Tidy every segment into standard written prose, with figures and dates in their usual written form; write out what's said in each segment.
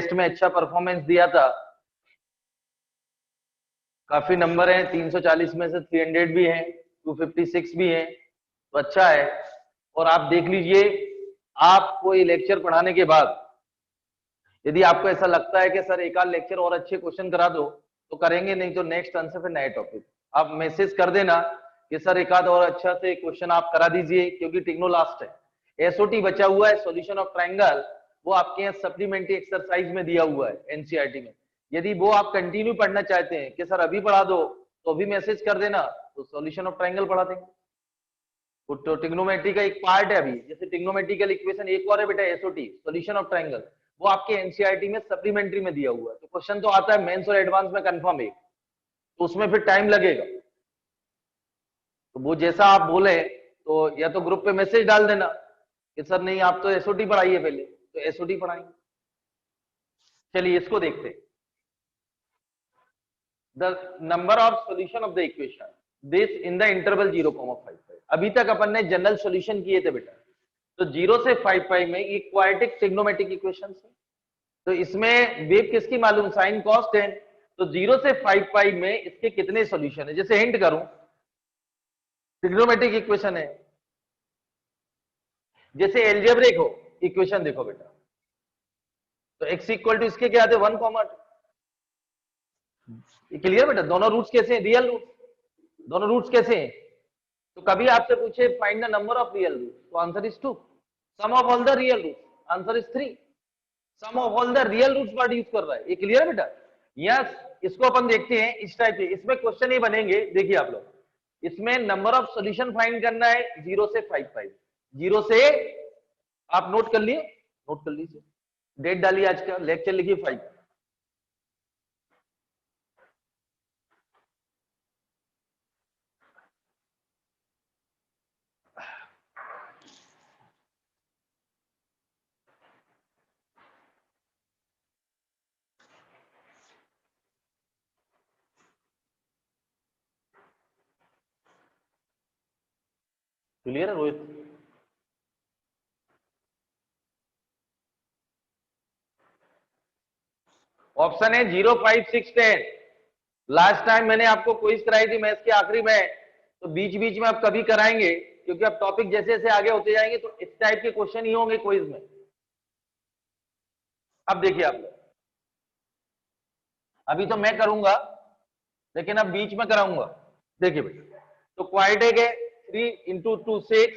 Test में अच्छा performance दिया था, काफी नंबर हैं, 340 में से 300 भी हैं, 256 भी हैं, तो अच्छा है। और आप देख लीजिए, आपको ये लेक्चर पढ़ाने के बाद यदि आपको ऐसा लगता है कि सर एक आध लेक्चर और अच्छे क्वेश्चन करा दो, तो करेंगे, नहीं तो नेक्स्ट आंसर फिर नए टॉपिक आप मैसेज कर देना कि सर एक आध और अच्छा से क्वेश्चन आप करा दीजिए, क्योंकि टिग्नो लास्ट है, एसओटी बचा हुआ है, सॉल्यूशन ऑफ ट्रायंगल, वो आपके यहाँ सप्लीमेंट्री एक्सरसाइज में दिया हुआ है एनसीईआरटी में। यदि वो आप कंटिन्यू पढ़ना चाहते हैं कि सर अभी पढ़ा दो, तो अभी मैसेज कर देना, तो सॉल्यूशन ऑफ ट्रायंगल पढ़ा देंगे। तो ट्रिग्नोमेट्री का एक पार्ट है अभी, जैसे ट्रिग्नोमेट्रिकल इक्वेशन एक और है बेटा एसओटी, सॉल्यूशन ऑफ ट्रायंगल, वो आपके एनसीईआरटी में सप्लीमेंट्री में दिया हुआ है। तो क्वेश्चन तो आता है मेंस और एडवांस में कंफर्म है, तो उसमें फिर टाइम लगेगा। तो वो जैसा आप बोले, तो या तो ग्रुप पे मैसेज डाल देना कि सर नहीं आप तो एसओटी पढ़ाइए पहले, तो एसओटी पढ़ाएंगे। चलिए इसको देखते हैं। The number of solution of the equation this in the interval 0,55। अभी तक अपन ने जनरल सॉल्यूशन किए थे बेटा, तो 0 से 55 में ये क्वाड्रेटिक ट्रिग्नोमेट्रिक इक्वेशन है। तो इसमें वेव किसकी मालूम, साइन कॉस टेन। तो 0 से 55 में इसके कितने सॉल्यूशन है, जैसे हिंट करूं, ट्रिग्नोमेट्रिक इक्वेशन है, जैसे एल्जेब्रिक हो इक्वेशन देखो बेटा, तो x इक्वल टू इसके क्या आते हैं 1, क्लियर बेटा। दोनों रूट्स कैसे हैं, रियल रूट, दोनों रूट्स कैसे हैं। तो कभी आपसे पूछे find the number of real root, तो answer is 2। Sum of all the real root, answer is 3। Sum of all the real roots word use कर रहा है, ये क्लियर है बेटा। यस, इसको अपन देखते हैं इस टाइप के, इसमें क्वेश्चन ही बनेंगे, देखिए आप लोग, इसमें नंबर ऑफ सॉल्यूशन फाइंड करना है 0 से 55। 0 से, आप नोट कर लिए, नोट कर लीजिए, डेट डालिए, आज का लेक्चर लिखिए 5। क्लियर है रोहित? ऑप्शन है 0, 5, 6, 10। लास्ट टाइम मैंने आपको क्विज कराई थी मैथ्स के आखिरी में, तो बीच बीच में आप कभी कराएंगे, क्योंकि अब टॉपिक जैसे जैसे आगे होते जाएंगे तो इस टाइप के क्वेश्चन ही होंगे क्विज में। अब देखिए आप लोग, अभी तो मैं करूंगा, लेकिन अब बीच में कराऊंगा। देखिए बेटा, तो क्वाड्रेटिक है, 3 इंटू 2 6,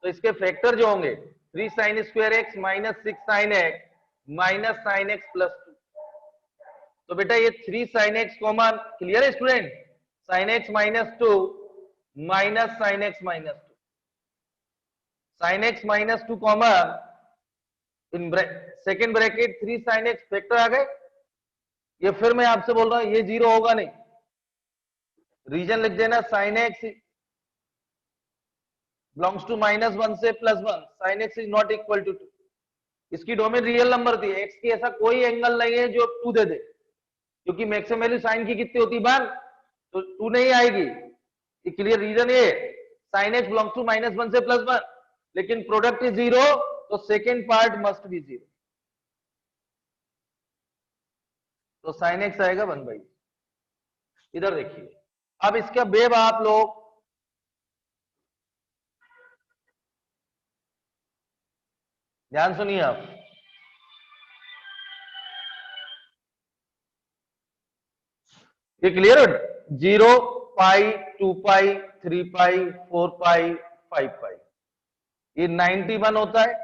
तो इसके फैक्टर जो होंगे 3 sin square x minus 6 sin x minus sin x plus 2। तो बेटा ये 3 sin x कॉमन, क्लियर है student, sin x minus 2 minus sin x minus 2, sin x minus 2 common, in second bracket 3 sin x, factor आ गए। ये फिर मैं आपसे बोल रहा हूं ये 0 होगा नहीं, रीजन लिख देना, sin x बिलोंग्स टू -1 से +1, sin x is not equal to 2। इसकी डोमेन रियल नंबर थी, x की ऐसा कोई एंगल नहीं है जो 2 दे दे, क्योंकि मैक्सिमम वैल्यू साइन की कितनी होती है 1, तो 2 नहीं आएगी। क्लियर, रीजन ये sin x बिलोंग्स टू -1 से +1, लेकिन प्रोडक्ट इज 0, तो सेकेंड पार्ट मस्ट बी 0, तो sin x आएगा 1/। इधर देखिए, अब इसका वेव आप लोग ध्यान सुनिए, आप ये क्लियर है, 0, पाई, 2 पाई, 3 पाई, 4 पाई, 5 पाई, ये 91 होता है,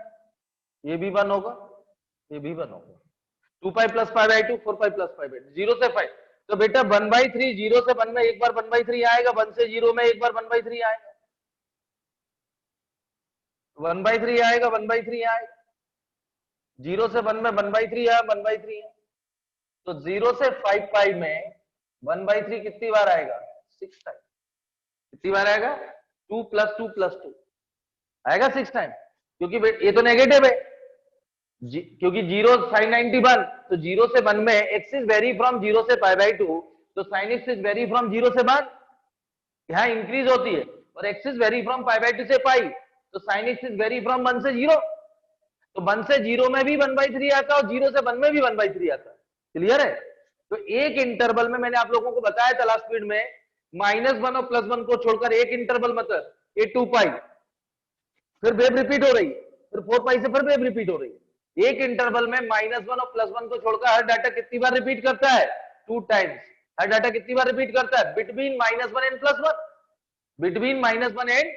ये भी 1 होगा, ये भी 1 होगा, 2 पाई प्लस 5/2, 4 पाई प्लस 5/2, 0 से 5। तो बेटा 1/3, 0 से 1 में एक बार 1/3 आएगा, 1 से 0 में एक बार 1/3 आएगा, 1/3 आएगा, 1/3 आएगा, 0 से 1 में 1/3 आया, 1/3 है। तो 0 से 5 पाई में 1/3 कितनी बार आएगा, 6 टाइम। कितनी बार आएगा, 2 + 2 + 2 आएगा 6 टाइम, क्योंकि ये तो नेगेटिव है, क्योंकि 0 sin 91, तो 0 से 1 में x इज वेरी फ्रॉम 0 से π/2, तो sin x is very from 0 से 1, यहां इंक्रीज होती है, और x इज वेरी फ्रॉम π/2 से पाई, तो sin x is very from 1 से 0। तो 1 से 0 में भी 1/3 आता है और 0 से 1 में भी 1/3 आता है। क्लियर है? तो एक इंटरवल में मैंने आप लोगों को बताया था लास्ट पीरियड में, -1 और +1 को छोड़कर एक इंटरवल मतलब ये 2 पाई, फिर वेव रिपीट हो रही है, फिर 4 पाई से फिर वेव रिपीट हो रही है। एक इंटरवल में -1 और +1 को छोड़कर हर डाटा कितनी बार रिपीट करता है? 2 टाइम्स। हर डाटा कितनी बार रिपीट करता है? बिटवीन -1 एंड +1, बिटवीन -1 एंड,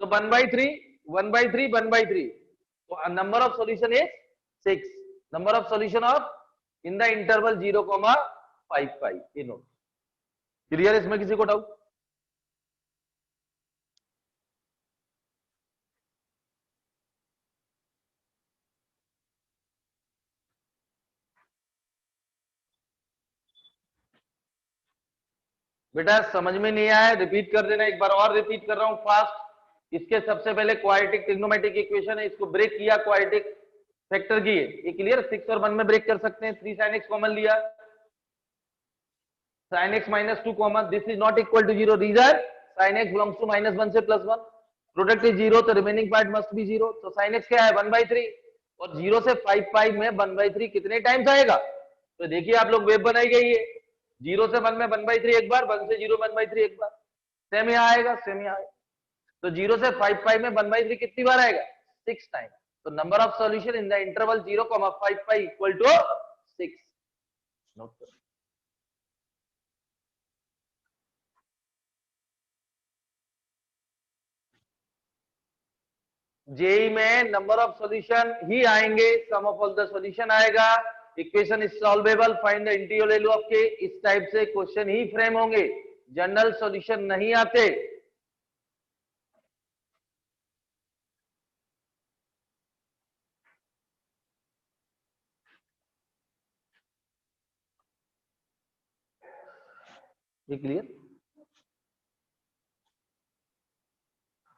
तो 1/3 1/3 1/3, तो number of solution is 6, number of solution of in the interval 0, 5 पाई। ये नोट क्लियर है? इसमें किसी को डाउट? बेटा समझ में नहीं आया रिपीट कर देना, एक बार और रिपीट कर रहा हूं फास्ट। इसके सबसे पहले क्वाड्रेटिक ट्रिग्नोमेट्रिक इक्वेशन है, इसको ब्रेक किया, क्वाड्रेटिक फैक्टर की है ये। क्लियर? 6 और 1 में ब्रेक कर सकते हैं। 3 sin x कॉमन लिया, sin x -2 common, this is not equal to 0, reason sin x belongs to -1 से +1, प्रोडक्ट इज 0, तो रिमेनिंग पार्ट मस्ट बी 0। तो sin x क्या है? 1/3, और 0 से 5 पाई में 1/3 कितने टाइम्स आएगा? तो देखिए आप लोग, वेव बनाई गई है, 0 से 1 में 1/3 एक बार, 1 से 0 1/3 एक बार, सेम यहाँ आएगा, सेम यहाँ आएगा। तो 0 से 5 पाई में 1/3 कितनी बार आएगा? 6 टाइम। तो number of solution in the interval 0, 5 pi equal to 6। Note करो। जेई में नंबर ऑफ सॉल्यूशन ही आएंगे, sum of all the solution आएगा, equation is solvable, find the integral value of K, इस टाइप से क्वेश्चन ही frame होंगे, general solution नहीं आते। ये क्लियर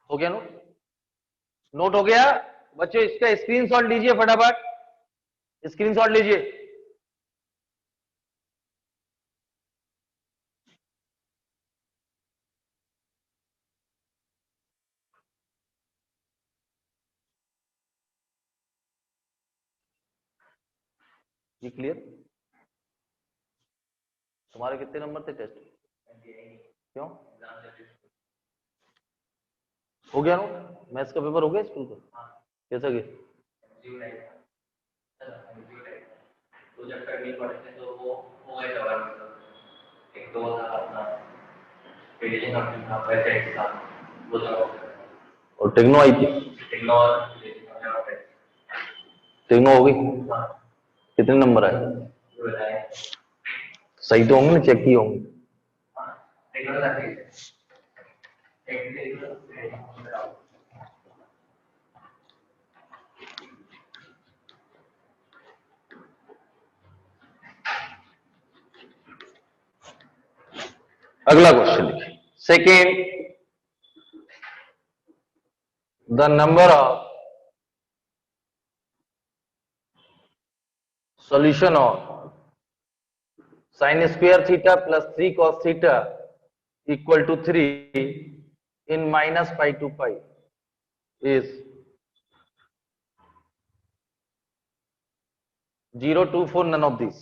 हो गया? नोट नोट हो गया बच्चों? इसका स्क्रीनशॉट लीजिए फटाफट, स्क्रीनशॉट लीजिए। ये क्लियर? तुम्हारे कितने नंबर थे टेस्ट? क्यों? हो गया नोट? मैथ्स का पेपर हो गया स्कूल का? कैसा गया? तो जब करनी पड़ती तो वो हो गए जवाब, एक तो था अपना पेडिशन ऑप्शन था, वैसे एक था वो जवाब, और टेक्नो आई थी, टेक्नो और टेक्नो हो गई। हाँ। कितने नंबर आए? जो बताए सही तो होंगे ना, चेक किए होंगे? हाँ, टेक्नो का ठीक है। अगला क्वेश्चन देखिए, second, the number of solution of sin square theta plus 3 cos theta equal to 3 in minus pi to pi is 0, 2, 4, none of these।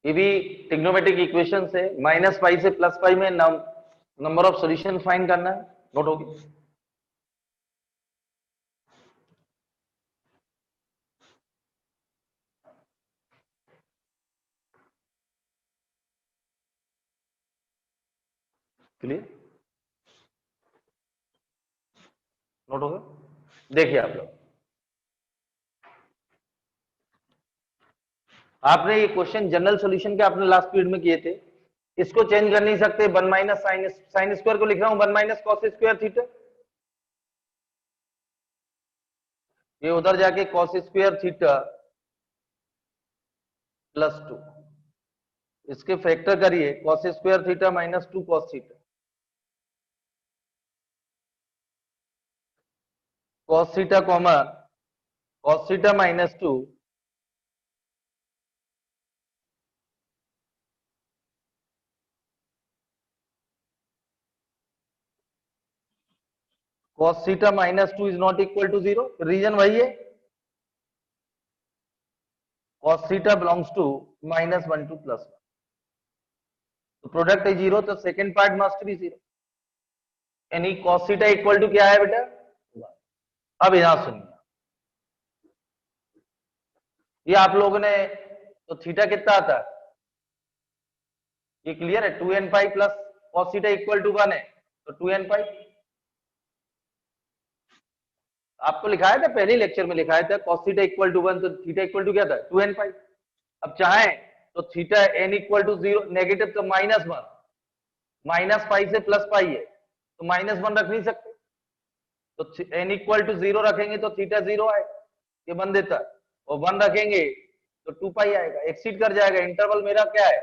ये भी ट्रिग्नोमेट्रिक इक्वेशन से माइनस पाई से प्लस पाई में नंबर ऑफ सॉल्यूशन फाइंड करना है। Note होगी? Clear? Note होगा? देखिए आप लोग, आपने ये क्वेश्चन जनरल सॉल्यूशन के आपने लास्ट पीरियड में किए थे, इसको चेंज कर नहीं सकते। 1 माइनस साइन स्क्वायर को लिख रहा हूं 1 माइनस कॉस स्क्वायर थीटा, ये उधर जाके कॉस स्क्वायर थीटा +2, इसके फैक्टर करिए, cos square theta -2 cos theta, cos theta common, cos theta -2 cos theta -2 is not equal to 0, reason वही है, cos theta belongs to -1 to +1, तो प्रोडक्ट है 0, तो सेकंड पार्ट मस्ट बी 0, यानी cos theta equal to क्या है बेटा 1। अब यहां सुनिए, ये आप लोगों ने तो थीटा कितना आता है, ये क्लियर है, 2n pi plus cos theta equal to 1 है, तो 2n पाई आपको लिखाया था, पहले लेक्चर में लिखाया था cos थीटा इक्वल टू 1, तो थीटा इक्वल टू क्या था 2n पाई। अब चाहे तो theta n equal to 0 negative, तो -1, माइनस पाई से प्लस पाई है, तो -1 रख नहीं सकते, तो n इक्वल टू 0 रखेंगे तो थीटा 0 आए, ये बन देता, और 1 रखेंगे तो 2 पाई आएगा, एक्सीड कर जाएगा। इंटरवल मेरा क्या है,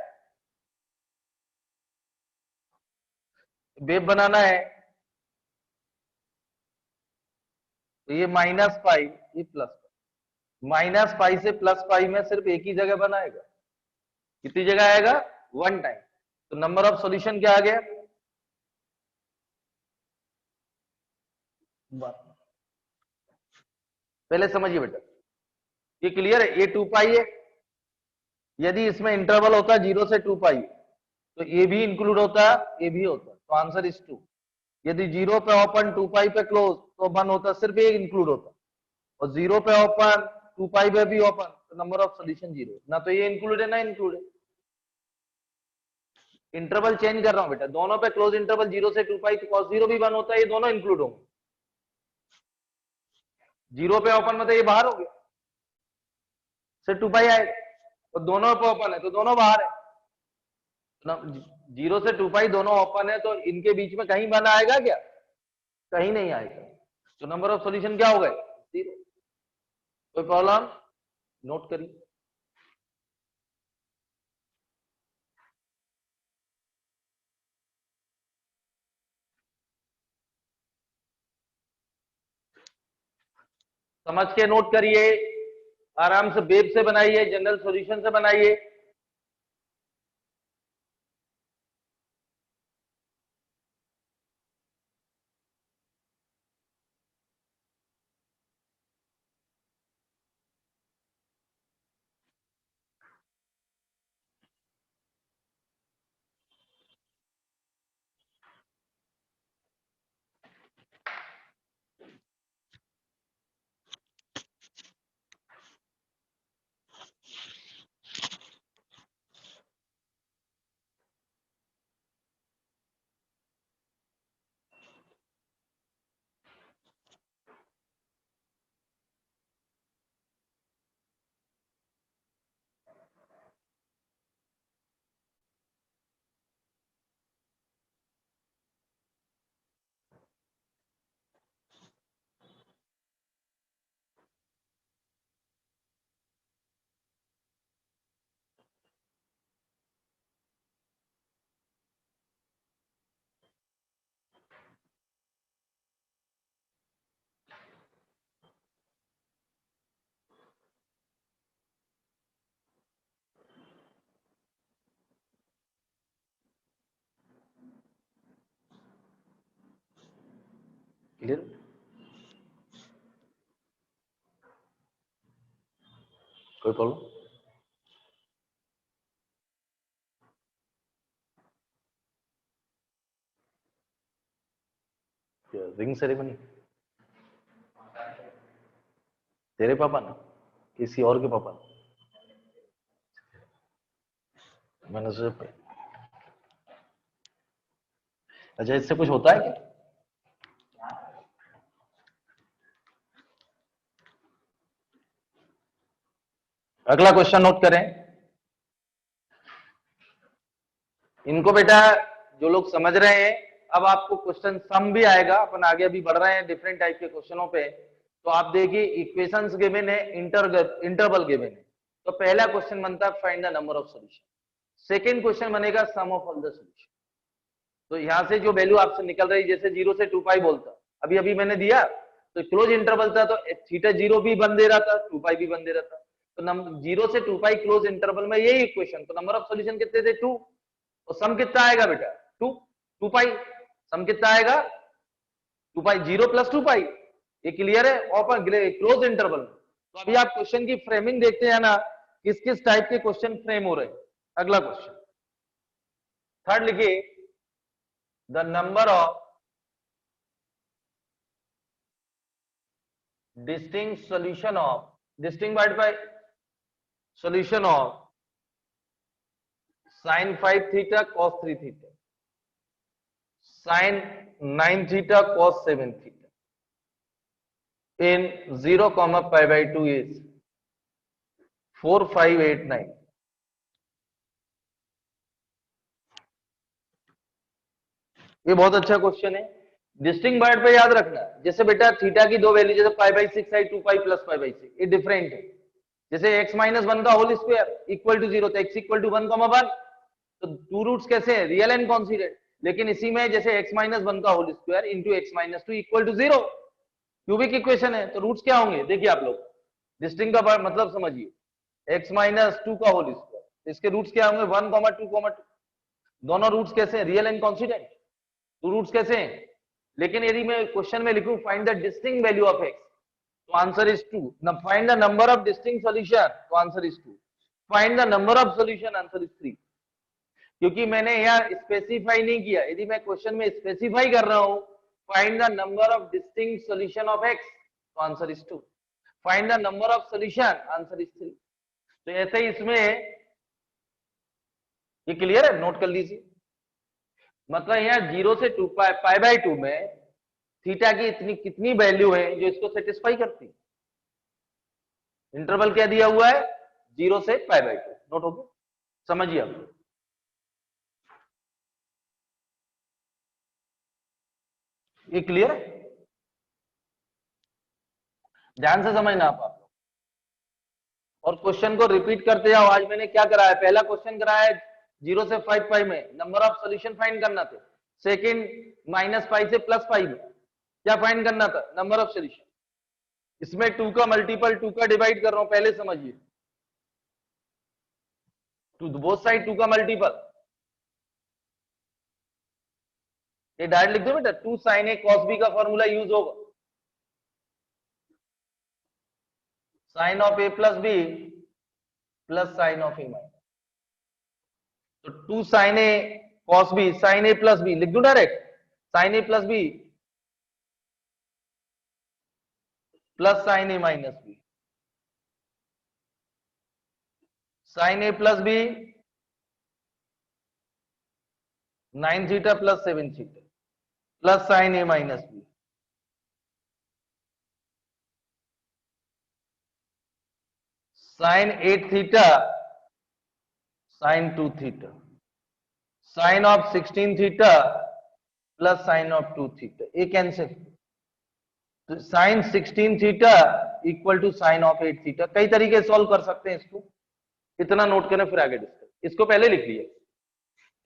वेव बनाना है, तो ये माइनस पाई, ये प्लस पाई, माइनस पाई से प्लस पाई में सिर्फ एक ही जगह बनाएगा, कितनी जगह आएगा 1 टाइम, तो नंबर ऑफ सॉल्यूशन क्या आ गया 1। पहले समझिए बेटा, ये क्लियर है, ये 2 पाई है, यदि इसमें इंटरवल होता 0 से 2 पाई तो ये भी इंक्लूड होता, ये भी होता, तो आंसर इज 2। यदि 0 पे ओपन 2 पाई पे क्लोज तो 1 होता, सिर्फ एक इंक्लूड होता, और 0 पे ओपन 2 पाई पे भी ओपन, तो नंबर ऑफ सॉल्यूशन 0, ना तो ये इंक्लूड है ना इंक्लूड है। इंटरवल चेंज कर रहा हूं बेटा, दोनों पे क्लोज इंटरवल 0 से 2 पाई, तो cos 0 भी 1 होता है, ये दोनों इंक्लूड होंगे। 0 पे ओपन में तो ये बाहर हो गया, से 2 पाई आएगा, और दोनों पे ओपन है तो दोनों बाहर है, 0 से 2 पाई दोनों ओपन है, तो इनके बीच में कहीं 1 आएगा क्या, कहीं नहीं आएगा, तो नंबर ऑफ सॉल्यूशन क्या हो गए 0। कोई प्रॉब्लम, नोट करिए। समझ के नोट करिए, आराम से वेव से बनाइए, जनरल सॉल्यूशन से बनाइए। क्लियर, कोई प्रॉब्लम, रिंग सेरेमनी तेरे पापा ना किसी और के पापा, मैंने सोचा, अच्छा इससे कुछ होता है क्या, अगला क्वेश्चन नोट करें। इनको बेटा जो लोग समझ रहे हैं, अब आपको क्वेश्चन सम भी आएगा, अपन आगे अभी बढ़ रहे हैं डिफरेंट टाइप के क्वेश्चनों पे, तो आप देखिए इक्वेशंस गिवन है, इंटरवल गिवन है, तो पहला क्वेश्चन बनता है find the number of solution, second question बनेगा सम ऑफ ऑल द सॉल्यूशन। तो यहां से जो वैल्यू आपसे निकल रही, जैसे 0 से 2 पाई बोलता, अभी अभी मैंने दिया, तो क्लोज इंटरवल था तो थीटा 0 भी बन दे रहा था, 2 पाई भी बन दे रहा था, तो 0 से 2 पाई क्लोज इंटरवल में यही इक्वेशन, तो नंबर ऑफ सॉल्यूशन कितने थे 2, और सम कितना आएगा बेटा 2 पाई, सम कितना आएगा 2 पाई 0 + 2 पाई, ये क्लियर है, ओपन क्लोज इंटरवल। तो अभी आप क्वेश्चन की फ्रेमिंग देखते हैं ना, किस किस टाइप के क्वेश्चन फ्रेम हो रहे हैं। अगला क्वेश्चन थर्ड लिखिए, the number of distinct solution of distinct divided by solution of sin 5 theta cos 3 theta sin 9 theta cos 7 theta in 0 pi by 2 is 4589। ये बहुत अच्छा क्वेश्चन है। डिस्टिंक्ट बाइट पे याद रखना, जैसे बेटा थीटा की दो वैल्यू, जैसे पाई by 6 I 2 pi plus pi by 6, ये डिफरेंट है। जैसे x माइनस 1 का होल स्क्वायर इक्वल टू 0, तो x इक्वल टू 1 कॉमा 1, तो टू रूट्स कैसे हैं, रियल एंड कॉन्स्टेंट। लेकिन इसी में जैसे x माइनस 1 का whole square into x minus 2 equal to 0, cubic equation है, तो रूट्स क्या होंगे देखिए आप लोग। डिस्टिंक्ट का मतलब समझिए, x माइनस 2 का होल स्क्वायर, इसके रूट्स क्या होंगे 1 कॉमा 2 कॉमा 2। दोनों रूट्स कैसे हैं, real and constant. Two roots कैसे हैं। लेकिन यदि मैं क्वेश्चन में लिखूं find the distinct value of x, तो answer is 2। Find the number of distinct solution, तो answer is 2। Find the number of solution, answer is 3। क्योंकि मैंने यहाँ स्पेसिफाई नहीं किया, यदि मैं क्वेश्चन में स्पेसिफाई कर रहा हूं find the number of distinct solution of x, तो answer is 2। Find the number of solution, answer is 3। तो ऐसे ही इसमें ये क्लियर है, नोट कर लीजिए। मतलब यहाँ 0 से 2 पाई बाई 2 में थीटा की इतनी कितनी वैल्यू है जो इसको सेटिस्फाई करती है। इंटरवल क्या दिया हुआ है, 0 से पाई बाई 2। नोट हो गया, समझिए आप। ये क्लियर है, ध्यान से समझना आप। और क्वेश्चन को रिपीट करते जाओ। आज मैंने क्या कराया, पहला क्वेश्चन कराया 0 से 5 पाई में नंबर ऑफ सॉल्यूशन फाइंड करना था। सेकंड माइनस पाई से प्लस पाई में क्या फाइंड करना था, नंबर ऑफ सॉल्यूशन। इसमें 2 का मल्टीपल 2 का डिवाइड कर रहा हूं, पहले समझिए। टू बोथ साइड 2 का मल्टीपल, ये डायरेक्ट लिख दो बेटा, 2 sin a cos b का फॉर्मूला यूज होगा। Sine of a plus B plus sine of a minus, तो 2 sin a cos b sin a plus B लिख दू direct, sin a plus B plus sin a minus B, sin a plus B 9 theta plus 7 theta plus sin a minus B, sin 8 theta sin 2 theta sin of 16 theta plus sin of 2 theta, ये cancel. तो sin 16 theta equal to sin of 8 theta. कई तरीके से solve कर सकते हैं इसको, इतना नोट करें फिर आगे डिस्कस। इसको पहले लिख लिया,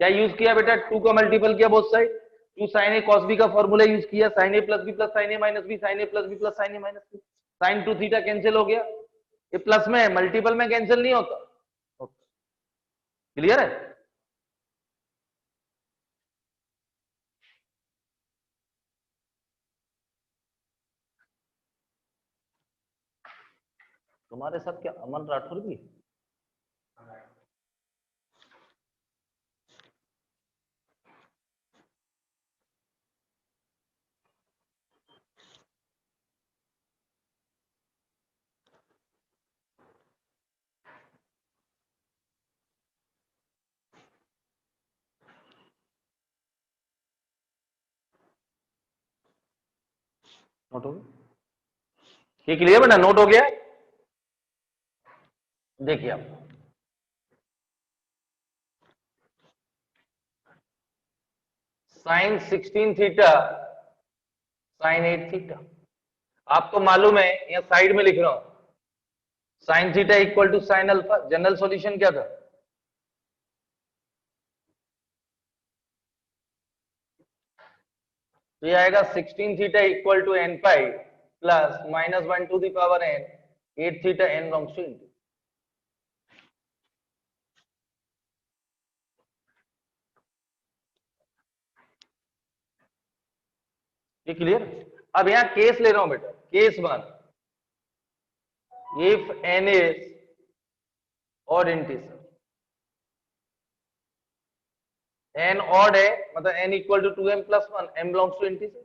क्या यूज किया बेटा, 2 का मल्टीपल किया both side, 2 sin a cos b का फॉर्मूला यूज किया, sin a plus B plus sin a minus B sin a plus B plus sin a minus B, sin 2 theta cancel हो गया। ये plus में है, multiple में cancel नहीं होता। क्लियर है। तुम्हारे साथ क्या अमन राठौर भी? नोट हो गया, ये क्लियर बेटा, नोट हो गया। देखिए आप, साइन 16 थीटा साइन 8 थीटा, आपको मालूम है, यहाँ साइड में लिख रहा हूं, sine theta equal to sine alpha. General solution क्या था, तो ये आएगा 16 theta equal to N pi plus minus 1 to the power N 8 theta N constant. ये क्लियर। अब यहां केस ले रहा हूं बेटा, case 1, if n is odd integer, n odd है मतलब n equal to 2m plus 1, m belongs to integer,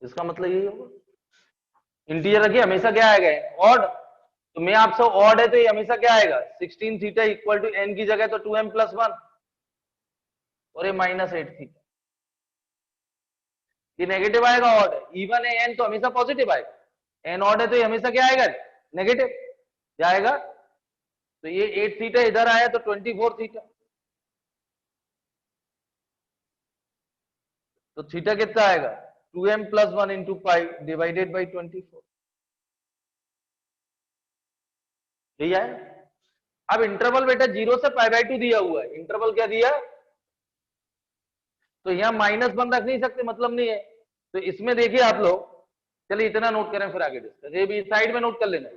इसका मतलब यही होगा। इंटीजर रखिए हमेशा क्या आएगा, ऑड, तो मैं आपसे ऑड है तो ये हमेशा क्या आएगा 16 थीटा इक्वल टू n की जगह तो 2m प्लस 1 और ये -8 थीटा, ये नेगेटिव आएगा ऑड है, इवन है n तो हमेशा पॉजिटिव आएगा, n ऑड है तो ये हमेशा क्या आएगा नेगेटिव, क्या आएगा, तो ये 8 थीटा इधर आया तो 24 थीटा, तो थीटा कितना आएगा 2m plus 1 into pi divided by 24, यही आया। अब इंटरवल बेटा 0 से π/2 दिया हुआ है, इंटरवल क्या दिया, तो यहां -1 रख नहीं सकते, मतलब नहीं है, तो इसमें देखिए आप लोग, चलिए इतना नोट करें फिर आगे डिस्कस, ये भी साइड में नोट कर लेना।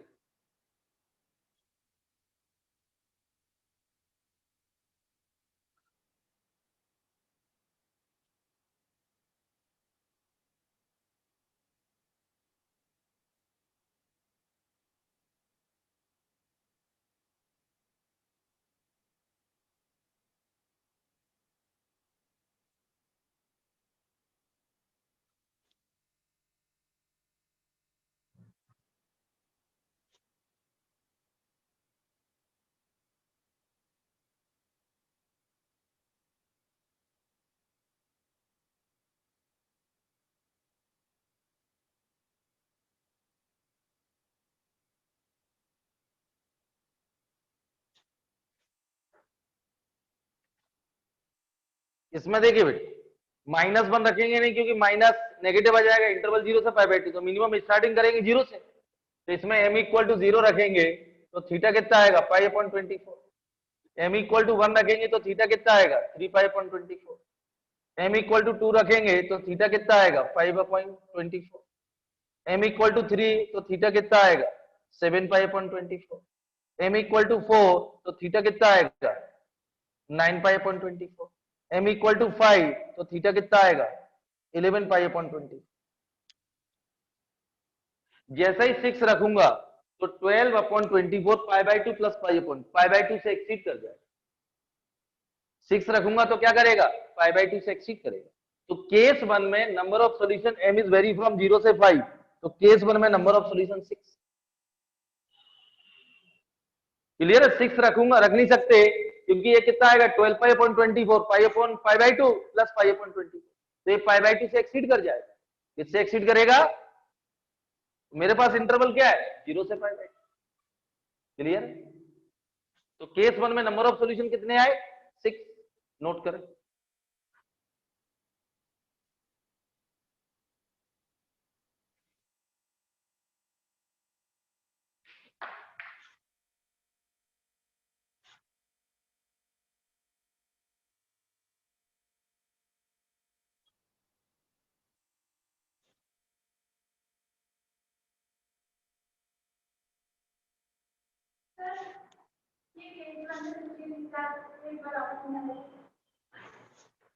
इसमें देखिए बेटा -1 रखेंगे नहीं, क्योंकि माइनस नेगेटिव आ जाएगा, इंटरवल 0 से π/2, तो मिनिमम स्टार्टिंग करेंगे 0 से, तो इसमें m इक्वल टू 0 रखेंगे तो थीटा कितना आएगा π/24, m इक्वल टू 1 रखेंगे तो थीटा कितना आएगा 3π/24, m इक्वल टू 2 रखेंगे तो थीटा कितना आएगा 5/24, m इक्वल टू 3 तो थीटा कितना आएगा 7π/24, m इक्वल टू 4 तो थीटा कितना आएगा 9π/24, m इक्वल टू 5 तो थीटा कितना आएगा 11π/20। जैसा ही 6 रखूंगा तो 12/24 π/2 प्लस π/2 से एक्सीड कर जाएगा, 6 रखूंगा तो क्या करेगा π/2 से एक्सीड करेगा, तो केस 1 में number of solution m is very from 0 से 5, तो केस 1 में नंबर ऑफ सॉल्यूशन 6। क्लियर है, 6 रखूंगा, रख नहीं सकते क्योंकि ये कितना आएगा 12π/24 π/2 प्लस π/20, तो ये π/2 से एक्सीड कर जाएगा, किससे एक्सीड करेगा, मेरे पास इंटरवल क्या है 0 से π/2। क्लियर है, तो केस 1 में नंबर ऑफ सॉल्यूशन कितने आए 6, नोट करें।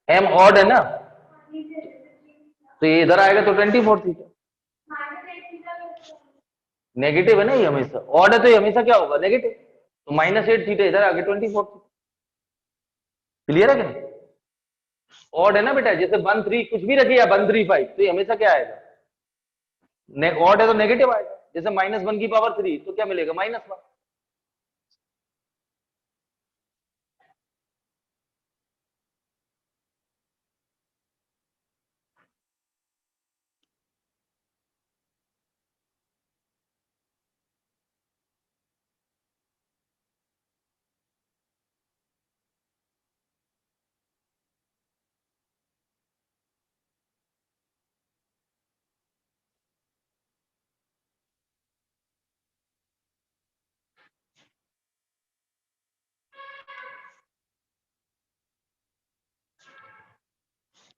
m ऑड है ना, तो ये इधर आएगा तो 24 थीटा, नेगेटिव है ना, ये हमेशा ऑड है तो ये हमेशा क्या होगा नेगेटिव, तो -8 थीटा इधर आगे 24 थीटा। क्लियर है कि नहीं, ऑड है ना बेटा, जैसे 1 3 कुछ भी रखिए या 1 3 5, तो ये हमेशा क्या आएगा, ऑड है तो नेगेटिव आएगा, जैसे -1 की पावर 3 तो क्या मिलेगा -1।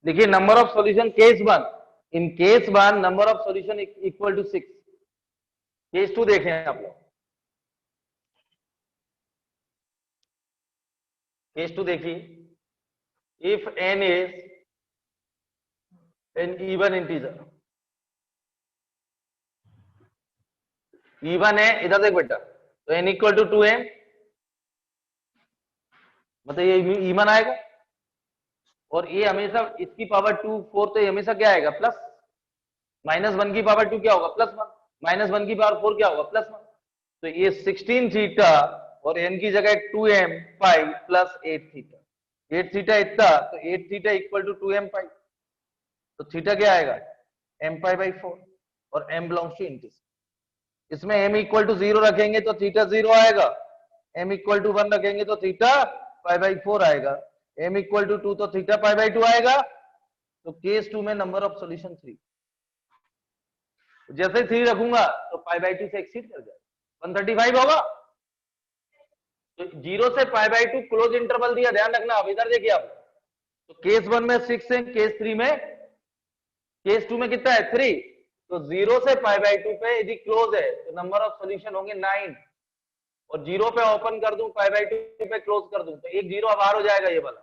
देखिए number of solution case 1, in case 1 number of solution equal to 6, case 2 देखें आप लोग, केस 2 देखिए, if n is in even integer, even है, इधर देख बेटा, तो n इक्वल टू 2m, मतलब ये इवन आएगा, और ये हमेशा इसकी पावर 2 4, तो ये हमेशा क्या आएगा प्लस, -1 की पावर 2 क्या होगा +1, -1 की पावर 4 क्या होगा +1, तो ये 16 थीटा और n की जगह 2m pi plus 8 theta, 8 theta इतना, तो 8 थीटा इक्वल टू 2m पाई, तो थीटा क्या आएगा m पाई बाई 4, और m बिलोंग्स टू इंटीजर। इसमें m इक्वल टू 0 रखेंगे तो थीटा 0 आएगा, m इक्वल टू 1 रखेंगे तो थीटा पाई बाई 4 आएगा, m इक्वल टू 2 तो थीटा पाई बाई 2 आएगा। तो केस 2 में नंबर ऑफ सॉल्यूशन 3, जैसे 3 रखूंगा तो पाई बाई 2 से एक्सीड कर जाएगा, 135 होगा। तो 0 से पाई बाई 2 क्लोज इंटरवल दिया, ध्यान रखना। अब इधर देखिए आप, तो केस 1 में 6 है, केस 3 में, केस 2 में कितना है 3, तो 0 से पाई बाई 2 पे यदि क्लोज है तो नंबर ऑफ सॉल्यूशन होंगे 9, और 0 पे ओपन कर दूं, पाई बाई 2 पे क्लोज कर दूं, तो एक 0 बाहर हो जाएगा ये वाला,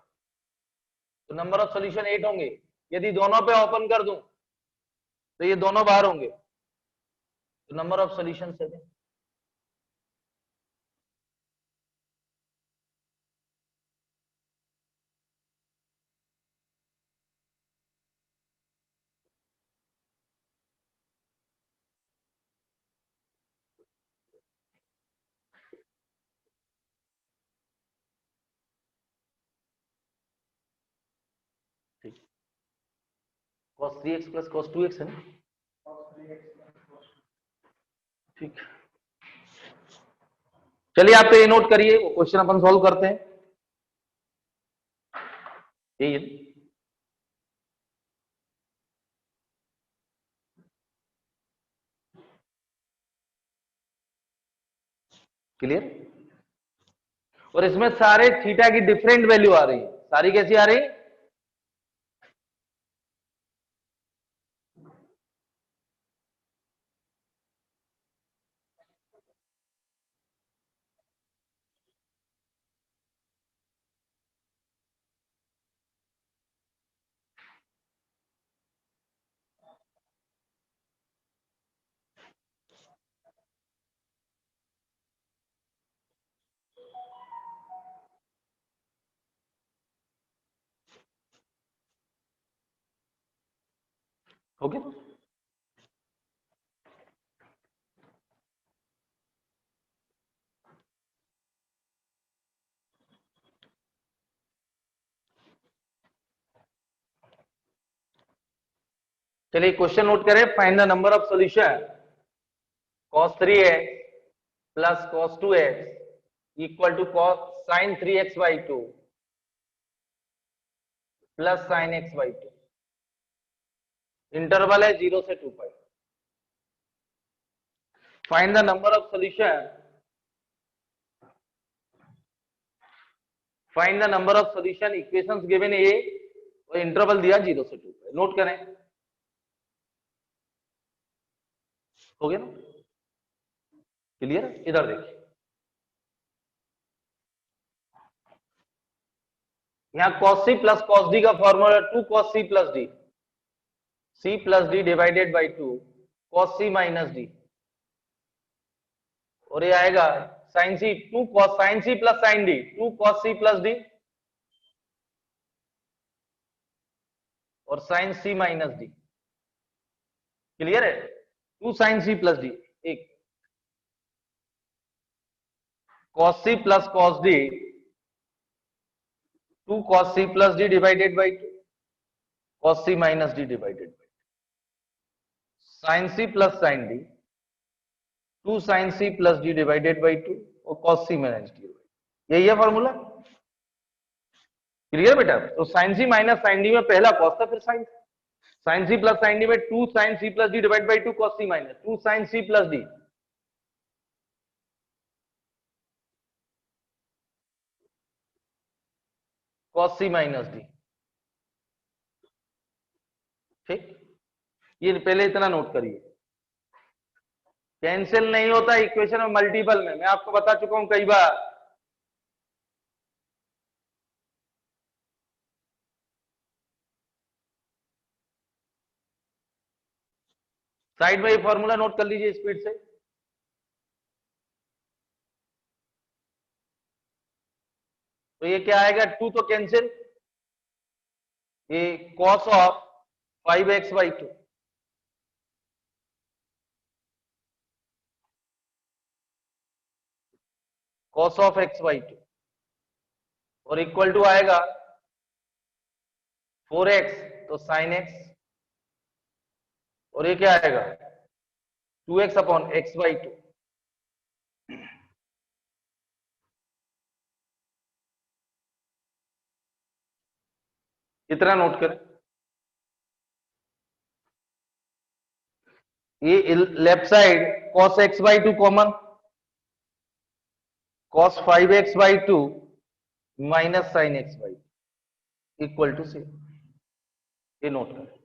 तो नंबर ऑफ सॉल्यूशन 8 होंगे। यदि दोनों पे ओपन कर दूं तो ये दोनों बाहर होंगे, तो नंबर ऑफ सॉल्यूशन 7। ठीक, cos 3x plus cos 2x है ना, ठीक। चलिए आप तो ये नोट करिए, वो क्वेश्चन अपन सॉल्व करते हैं, यही है। क्लियर, और इसमें सारे थीटा की डिफरेंट वैल्यू आ रही है, सारी कैसी आ रही है, ओके। चलिए क्वेश्चन नोट करें, find the number of solution cos 3x plus cos 2x equal to cos sin 3x by 2 plus sin x by 2, interval है 0 से 2 pi. Find the number of solution, find the number of solution equations given a, और इंटरवल दिया 0 से 2 पाई, note करें, हो गया ना, क्लियर। इधर देखिए, यहां cos c plus cos d का formula 2 cos c plus d, c plus d divided by 2 cos c minus d, और ये आएगा sin c 2 cos sin c plus sin d 2 cos c plus d, और sin c minus d, clear है, 2 sin c plus d, एक cos c plus cos d 2 cos c plus d divided by 2 cos c minus d divided by sin c plus sin d 2 sin c plus d divided by 2 और cos c minus d, यही है formula, clear बेटा। तो sin c minus sin d में पहला cos था, फिर sin, sin c plus sin d में 2 sin c plus d divide by 2 cos c minus 2 sin c plus d, cos c minus d, ठीक। ये पहले इतना नोट करिए, कैंसिल नहीं होता इक्वेशन में मल्टीपल में, मैं आपको बता चुका हूं कई बार। साइड में ये फॉर्मूला नोट कर लीजिए स्पीड से। तो ये क्या आएगा, 2 तो कैंसिल, ये cos of 5x/2, cos of x/2 और इक्वल टू आएगा 4x तो sin x, और ये क्या आएगा 2x अपॉन x/2। इतना नोट करें। ये left side cos x/2 common, cos 5x/2 minus sin x/2 equal to 0। ये नोट करें।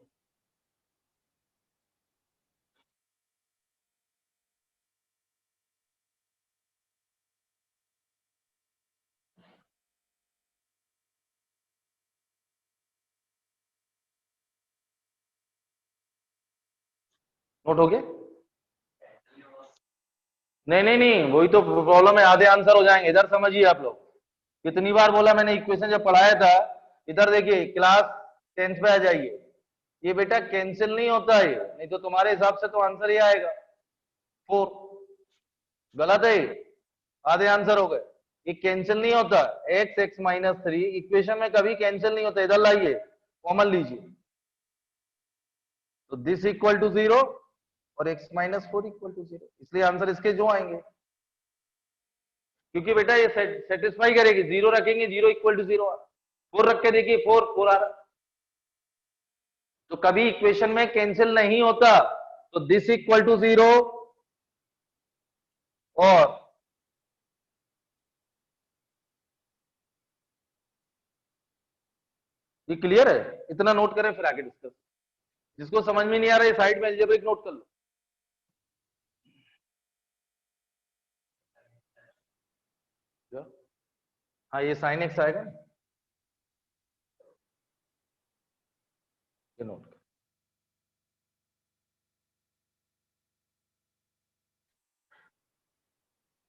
नोट हो गया? नहीं नहीं नहीं, वही तो प्रॉब्लम है, आधे आंसर हो जाएंगे। इधर समझिए आप लोग, कितनी बार बोला मैंने, इक्वेशन जब पढ़ाया था, इधर देखिए क्लास 10th पे आ जाइए। ये बेटा कैंसिल नहीं होता है, नहीं तो तुम्हारे हिसाब से तो आंसर ये आएगा 4। गलत है, आधे आंसर हो गए। ये कैंसिल नहीं होता, x(x-3) इक्वेशन में कभी कैंसिल नहीं होता। इधर लाइए, कॉमन लीजिए, तो दिस इक्वल टू 0 और x-4 इक्वल टू 0, इसलिए आंसर इसके जो आएंगे। क्योंकि बेटा ये सेटिस्फाई करेगी, 0 रखेंगे 0 इक्वल टू 0, 4 रख के देखिए 4 आ रहा। तो कभी इक्वेशन में कैंसिल नहीं होता, तो दिस इक्वल टू 0 और ये क्लियर है? इतना नोट करें फिर आगे डिस्कस। जिसको समझ में नहीं आ रहा है साइड में अलजेब्रिक नोट कर लो। हाँ ये sin x आएगा, ये नोट कर।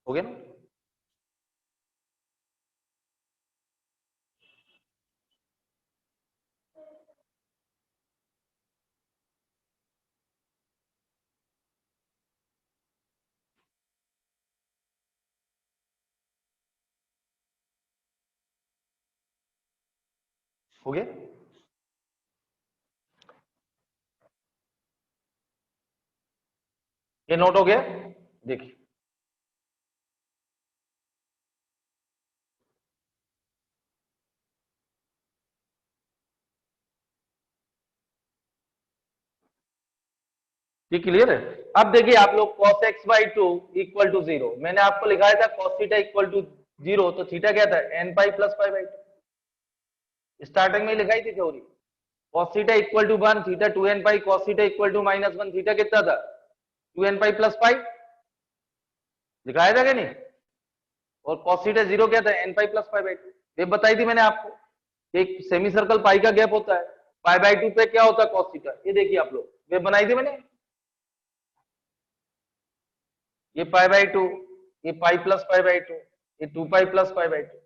हो गया ना? हो गया? ये नोट हो गया? देखिए ये क्लियर है? अब देखिए आप लोग cos x/2 इक्वल टू 0, मैंने आपको लिखाया था cos थीटा इक्वल टू 0, तो थीटा क्या था n pi plus pi by 2, starting में लिखाई थी theory. cos theta equal to 1, theta 2n pi, cos theta equal to -1, theta कितना था 2n पाई प्लस पाई, दिखाया था कि नहीं? और cos थीटा 0 क्या था n pi plus pi by 2, ये बताई थी मैंने आपको। एक सेमी सर्कल पाई का गैप होता है, पाई बाई 2 पे क्या होता है cos थीटा, ये देखिए आप लोग, वे बनाई थी मैंने। ये पाई बाई 2, ये पाई प्लस पाई बाई 2, ये 2 पाई प्लस पाई बाई 2,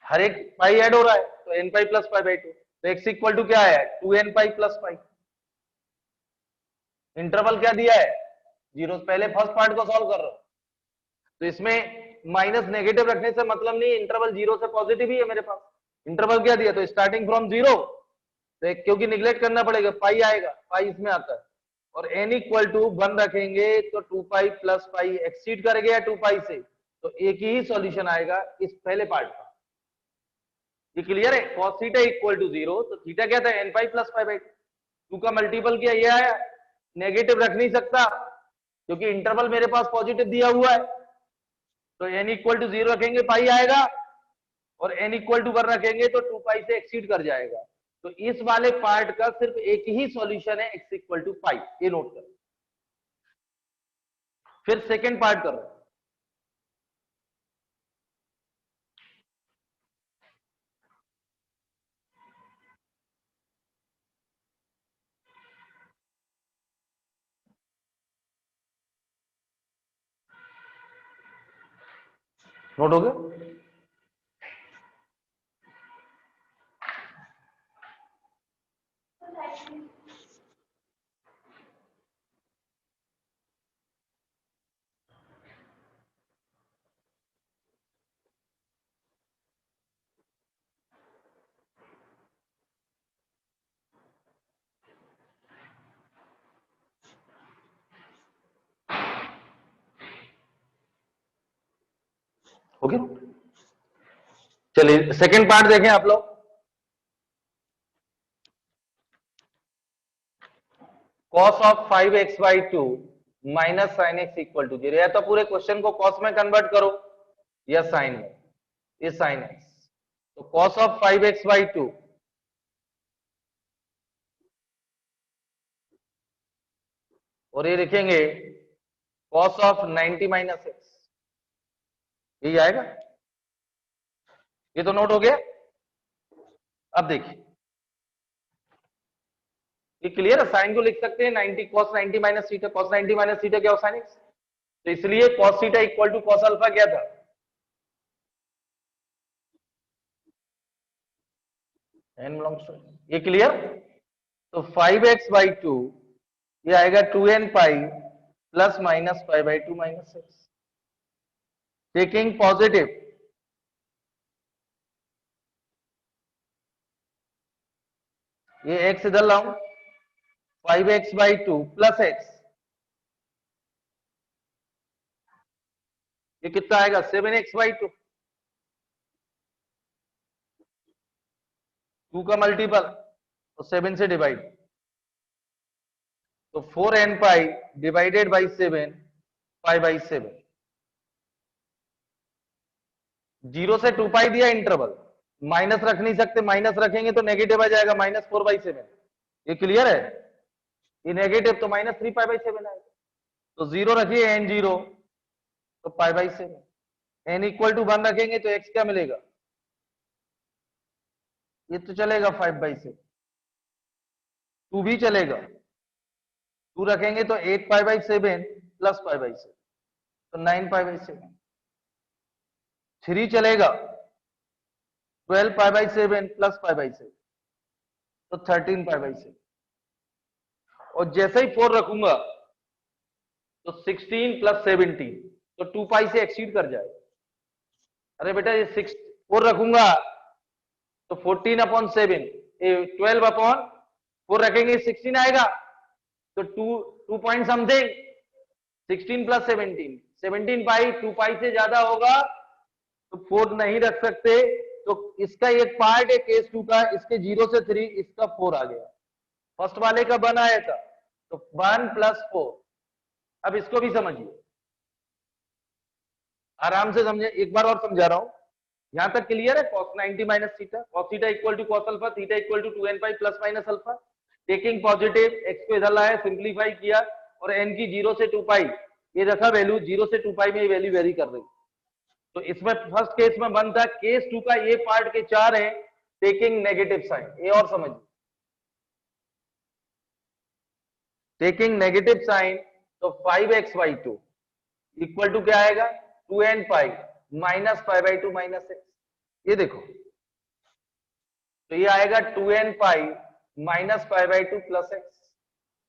हर एक पाई ऐड हो रहा है, तो n pi plus pi by 2, तो x इक्वल टू क्या है 2n पाई प्लस पाई। इंटरवल क्या दिया है 0, पहले फर्स्ट पार्ट को सॉल्व कर रहा हूं, तो इसमें माइनस नेगेटिव रखने से मतलब नहीं, इंटरवल 0 से पॉजिटिव ही है मेरे पास। इंटरवल क्या दिया, तो स्टार्टिंग फ्रॉम 0, तो क्योंकि निग्लेक्ट करना पड़ेगा, पाई आएगा, पाई इसमें आता है, और n इक्वल टू 1 रखेंगे तो 2 पाई प्लस पाई एक्सीड करेंगे या 2 पाई से, तो एक ही सॉल्यूशन आएगा इस पहले पार्ट का। ये क्लियर है? cos थीटा इक्वल टू 0, तो थीटा क्या था n pi plus pi by 2 का मल्टीपल किया, ये आया। नेगेटिव रख नहीं सकता क्योंकि इंटरवल मेरे पास पॉजिटिव दिया हुआ है, तो n इक्वल टू 0 रखेंगे पाई आएगा, और n इक्वल टू 1 रखेंगे तो 2 पाई से एक्सीड कर जाएगा। तो इस वाले पार्ट का सिर्फ एक ही सॉल्यूशन है, x इक्वल टू पाई, ये नोट कर। फिर सेकेंड पार्ट कर रहे हैं। नोट हो गया? हो गया? चलिए सेकंड पार्ट देखें आप लोग। cos of 5x/2 minus sine X equal to 0, या तो पूरे क्वेश्चन को cos में कन्वर्ट करो या साइन में, ये साइन एक्स। तो cos ऑफ 5x/2 और ये लिखेंगे cos ऑफ 90 माइनस एक्स, यही आएगा। ये तो नोट हो गया। अब देखिए ये क्लियर है, साइन को लिख सकते हैं 90 cos 90 minus theta, cos 90 minus theta क्या हो साइन एक्स, तो इसलिए cos theta equal to cos alpha क्या था, n बिलोंग्स टू, ये क्लियर। तो 5x/2 ये आएगा 2n pi plus minus 5/2 minus X, taking positive, ये x इधर लाऊं, 5x/2 प्लस एक्स, ये कितना आएगा 7x/2, 2 का मल्टीपल तो 7 से डिवाइड, तो 4n पाई डिवाइडेड बाई 7 5/7, 0 से 2 पाई दिया इंटरवल, माइनस रख नहीं सकते, माइनस रखेंगे तो नेगेटिव आ जाएगा -4/7, ये क्लियर है, ये नेगेटिव तो -3π/7 आएगा, तो 0 रखिए n0 तो π/7, n इक्वल टू 1 रखेंगे तो x क्या मिलेगा, ये तो चलेगा 5/7, 2 भी चलेगा, 2 रखेंगे तो 8π/7 प्लस π/7 तो 9π/7, 3 चलेगा 12π/7 प्लस π/7 तो 13π/7, और जैसे ही 4 रखूंगा तो 16 प्लस 17 तो 2 पाई से एक्सीड कर जाएगा। अरे बेटा ये 4 रखूंगा तो 14/7, 12/4 रखेंगे 16 आएगा, तो 2 पॉइंट समथिंग, 16 प्लस 17, 17 पाई, 2 पाई से ज्यादा होगा तो 4 नहीं रख सकते, तो इसका एक पार्ट है केस 2 का, इसके 0 से 3, इसका 4 आ गया, फर्स्ट वाले का 1 आया था तो 1 प्लस 4। अब इसको भी समझिए, आराम से समझे, एक बार और समझा रहा हूं, यहां तक क्लियर है, cos 90 minus theta, cos theta equal to cos alpha, theta equal to 2n pi plus minus alpha, taking positive, x को इधर लाया, सिंप्लीफाई किया, और n की 0 से 2 पाई ये रखा वैल्यू, 0 से 2 पाई में ये वैल्यू वेरी कर रही, तो इसमें फर्स्ट केस में 1 था, केस 2 का ये पार्ट के 4 है, टेकिंग नेगेटिव साइन, ये और समझिए, टेकिंग नेगेटिव साइन, तो 5x/2 इक्वल टू क्या आएगा 2n pi minus 5/2 minus x, ये देखो, तो ये आएगा 2n pi minus 5/2 plus x,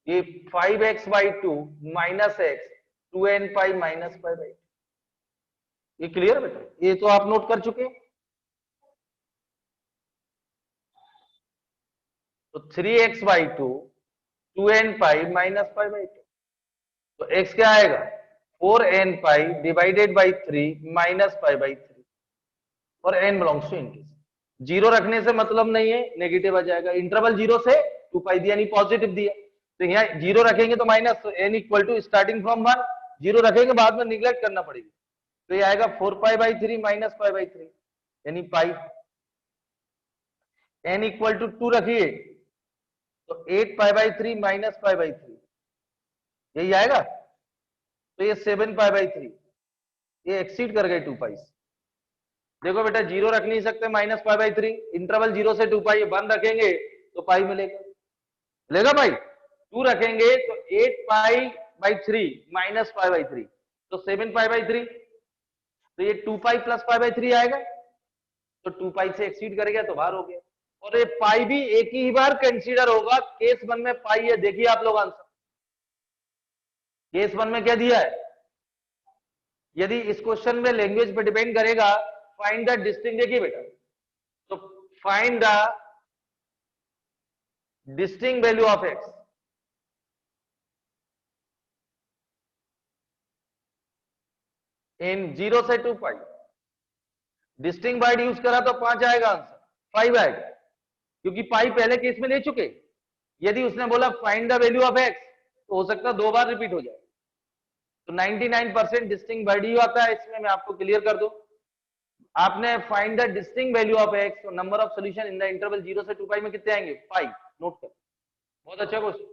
ये 5x/2 minus x 2n pi minus 5/2, ये क्लियर बेटा, ये तो आप नोट कर चुके हैं। तो 3x/2 2n पाई माइनस 5/2, तो x क्या आएगा 4n pi divided by 3 minus 5/3, और n बिलोंग्स टू इनकेस, 0 रखने से मतलब नहीं है, नेगेटिव आ जाएगा, इंटरवल 0 से 2 पाई दिया नहीं पॉजिटिव दिया, तो यहाँ 0 रखेंगे तो माइनस, तो n equal to starting from 1, 0 रखेंगे बाद में निग्लेक्ट करना पड़ेगी, तो ये आएगा 4π/3 माइनस 5/3 यानी पाई, n इक्वल टू 2 रखिए तो 8π/3 माइनस 5/3 यही आएगा, तो ये 7π/3, ये एक्सीड कर गए 2 पाई से। देखो बेटा 0 रख नहीं सकते, माइनस 5/3, इंटरवल 0 से 2 पाई, 1 रखेंगे तो पाई मिलेगा, मिलेगा भाई, 2 रखेंगे तो 8π/3 माइनस 5/3 तो 7π/3, तो ये 2 पाई प्लस पाई बाई 3 आएगा, तो 2 पाई से एक्सीड करेगा तो बाहर हो गया। और ये पाई भी एक ही बार कंसीडर होगा। केस 1 में पाई है, देखिए आप लोग आंसर। केस 1 में क्या दिया है, यदि इस क्वेश्चन में लैंग्वेज पे डिपेंड करेगा, फाइंड द डिस्टिंक्ट, देखिए बेटा, तो find the distinct value of x, in 0 से 2 पाई। डिस्टिंक्ट बाइट यूज करा तो 5 आएगा आंसर, 5 आएगा, क्योंकि पाई पहले केस में ले चुके। यदि उसने बोला find the value of x, तो हो सकता है 2 बार रिपीट हो जाए। तो 99% डिस्टिंक्ट वैल्यू आता है इसमें, मैं आपको क्लियर कर दूं। आपने find the distinct value of x, तो number of solution in the interval 0 से 2 पाई में कितने आएंगे, 5। नोट कर, बहुत अच्छा क्वेश्चन।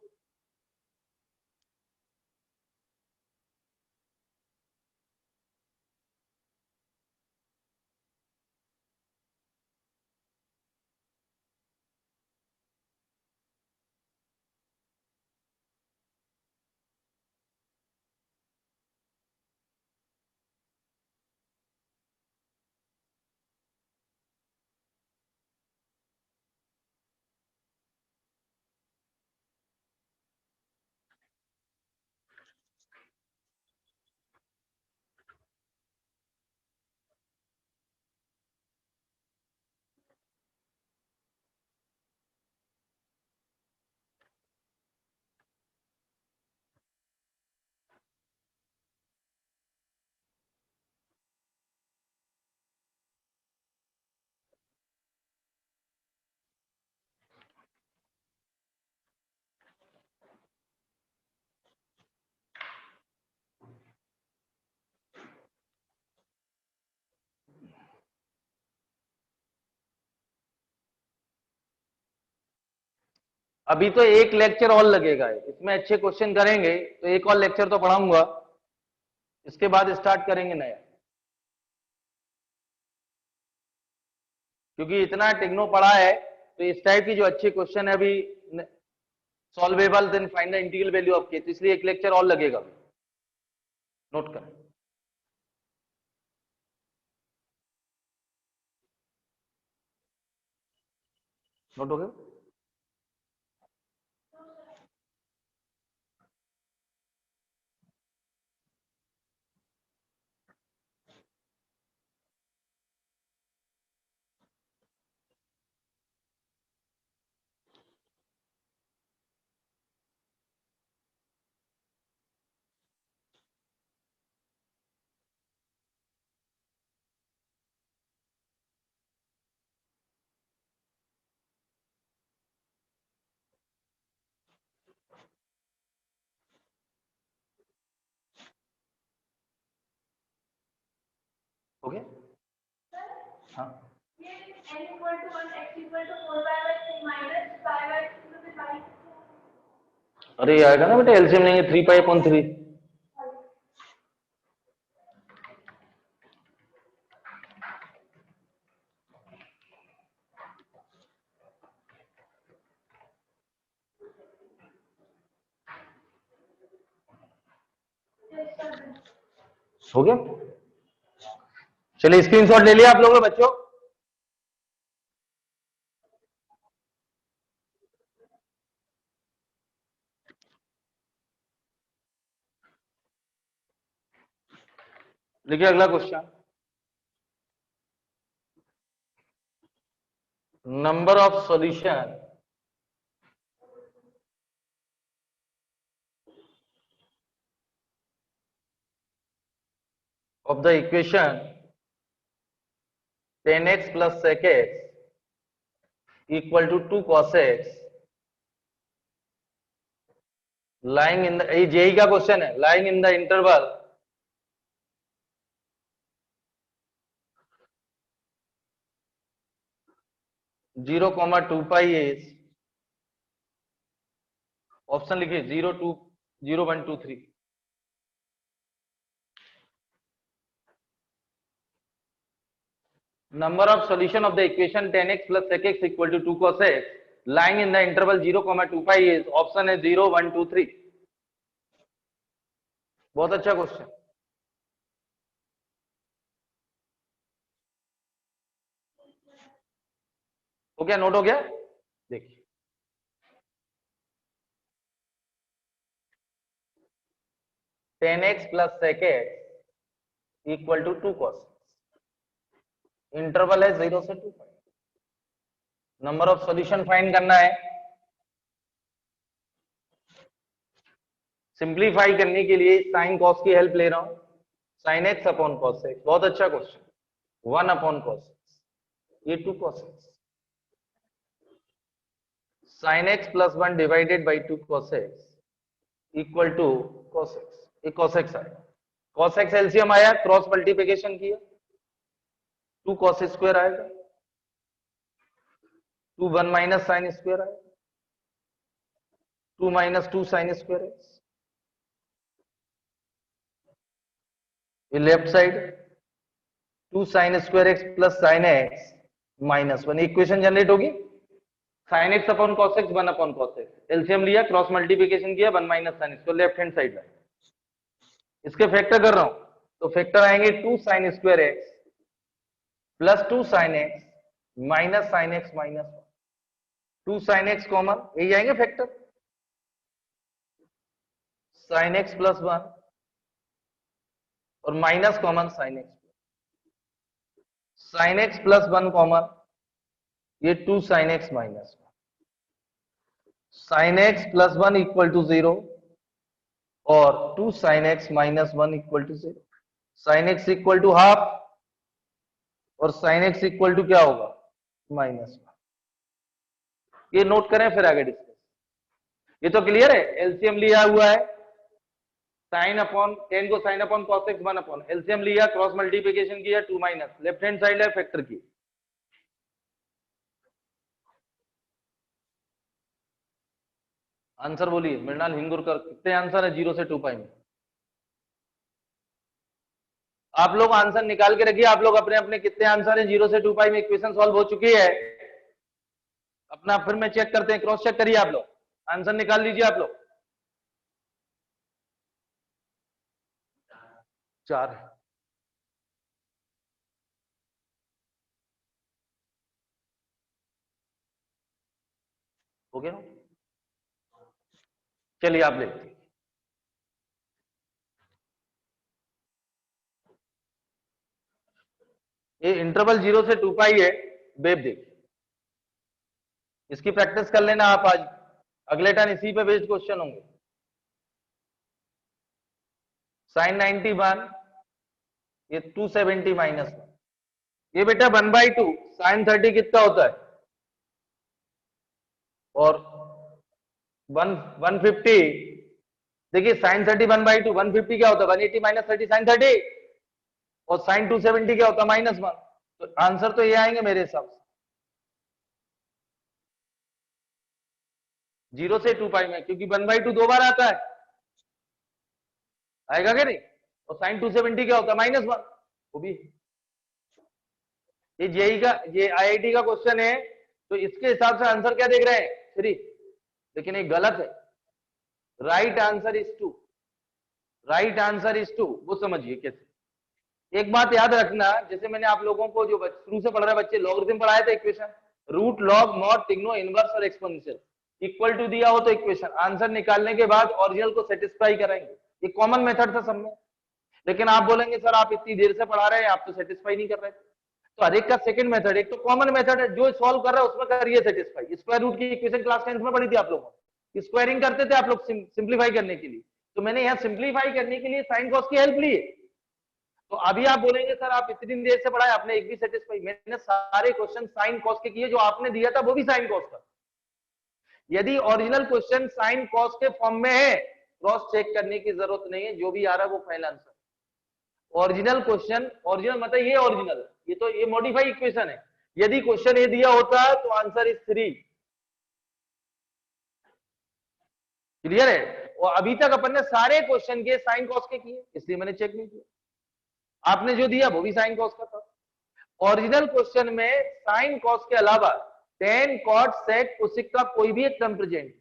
अभी तो एक लेक्चर और लगेगा, इसमें अच्छे क्वेश्चन करेंगे तो एक और लेक्चर तो पढ़ाऊंगा, इसके बाद स्टार्ट करेंगे नया। क्योंकि इतना टेक्नो पढ़ा है, तो इस टाइप की जो अच्छे क्वेश्चन है अभी solvable, then find the integral value of K, तो इसलिए एक लेक्चर और लगेगा। नोट कर, नोट हो गया। हो गया, हाँ। अरे ये आएगा ना बेटा, एलसीएम लेंगे 3 पाई अपॉन 3। हो गया, चलिए स्क्रीनशॉट ले लिया आप लोगों ने बच्चों। देखिए अगला question, number of solution of the equation 10x plus sec x equal to 2 cos x lying in the, ये जेई का क्वेश्चन है, lying in the interval 0, 2 pi is, option लिखिए 0, 2, 0, 1, 2, 3। Number of solution of the equation 10x plus sec x equal to 2 cos x lying in the interval 0, 2 pi is, option है 0, 1, 2, 3। बहुत अच्छा question. हो गया, note हो गया? देखिए, tan X plus sec X equal to 2 cos, interval है 0 से 2 pi. Number of solution find करना है। सिंप्लीफाई करने के लिए साइन कॉस की हेल्प ले रहा हूं। Sign x upon cos x, बहुत अच्छा क्वेश्चन। 1 अपॉन कॉस एक्स, ये 2 cos X. Sine X plus 1 divided by 2 cos X equal to cos X, ये cos एक्स आएगा। cos एक्स एलसीएम आया, क्रॉस मल्टीप्लिकेशन किया, 2 cos स्क्वायर आएगा, 2 1 minus sine square आएगा, 2 minus 2 sine square x. ये left side 2 sine square x plus sine x minus 1, equation generate होगी। Sine x upon cos x 1 upon cos x, LCM लिया, cross multiplication किया, 1 minus sine square, left hand side में इसके factor कर रहा हूं, तो फैक्टर आएंगे 2 sine square x plus 2 sine x minus sine x minus 2 sine X common, यही आएंगे फैक्टर। साइन एक्स प्लस 1 और minus common sine X, sine X plus 1 common, ये 2 sine x minus 1, sine X plus 1 equal to 0 और 2 sine x minus 1 equal to 0। Sine X equal to half और sine X equal to क्या होगा, minus 1। ये note करें, फिर आगे discuss. ये तो क्लियर है, एलसीएम लिया हुआ है, साइन अपॉन टेन को sine upon cos x 1 upon, LCM लिया, क्रॉस मल्टीप्लिकेशन किया, 2 माइनस, लेफ्ट हैंड साइड है, फैक्टर की। आंसर बोलिए मृणाल हिंगुरकर, कितने आंसर है 0 से 2 पाई में? आप लोग आंसर निकाल के रखिए, आप लोग अपने अपने कितने आंसर है 0 से 2 पाई में। इक्वेशन सॉल्व हो चुकी है अपना, फिर में चेक करते हैं, क्रॉस चेक करिए, आप लोग आंसर निकाल लीजिए। आप लोग 4 है, हो गया। चलिए आप देखते हैं, ये इंटरवल 0 से 2 पाई है। बेब देखिए, इसकी प्रैक्टिस कर लेना आप आज, अगले टाइम इसी पे बेस्ड क्वेश्चन होंगे। साइन 91, ये 270 माइनस 1, ये बेटा 1/2, साइन 30 कितना होता है, और 150, देखिए साइन 30 1/2, 150 क्या होता है 180 माइनस 30 साइन 30, और साइन 270 क्या होता है -1। तो आंसर तो ये आएंगे मेरे हिसाब से 0 से 2 पाई में, क्योंकि 1/2 दो बार आता है, आएगा क्या नहीं, और साइन 270 क्या होता है -1, वो भी। ये जेई का, ये आईआईटी का क्वेश्चन है, तो इसके हिसाब से आंसर क्या देख रहे हैं 3, लेकिन ये गलत है। Right answer is 2, right answer is 2। वो समझिए कैसे, एक बात याद रखना, जैसे मैंने आप लोगों को जो शुरू से पढ़ रहे बच्चे लॉगरिथम पढ़ाया था, equation root log mod trigno inverse और एक्सपोनेंशियल इक्वल टू दिया हो तो इक्वेशन आंसर निकालने के बाद ओरिजिनल को सेटिस्फाई कराएंगे, ये कॉमन मेथड था सब में। लेकिन आप बोलेंगे सर आप इतनी देर से पढ़ा रहे हैं, आप तो सेटिस्फाई नहीं कर रहे, तो हर एक का सेकंड मेथड, एक तो कॉमन मेथड है जो सॉल्व कर रहा है उसमें करिए सेटिस्फाई। स्क्वायर रूट की इक्वेशन क्लास 10 में पढ़ी थी आप लोगों ने, स्क्वायरिंग करते थे आप लोग सिंप्लीफाई करने के लिए, तो मैंने यहाँ सिंप्लीफाई करने के लिए साइन कॉस की हेल्प ली है। तो अभी आप बोलेंगे सर आप इतनी देर से पढ़ाए, आपने एक भी सेटिस्फाई, मैंने सारे क्वेश्चन साइन कॉस के किए, जो आपने दिया था वो भी साइन कॉस का। यदि ओरिजिनल क्वेश्चन साइन कॉस के फॉर्म में है, क्रॉस चेक करने की जरूरत नहीं है, जो भी आ रहा है वो final answer. Original question, original मतलब ये ओरिजिनल, ये तो ये मॉडिफाई इक्वेशन है। यदि क्वेश्चन ये दिया होता तो आंसर इज 3। क्लियर है? और अभी तक अपन ने सारे क्वेश्चन के साइन कॉस के किए, इसलिए मैंने चेक नहीं किया। आपने जो दिया वो भी साइन कॉस का था। ओरिजिनल क्वेश्चन में साइन कॉस के अलावा टेन कॉट सेक कोसेक का कोई भी एक टर्म प्रेजेंट,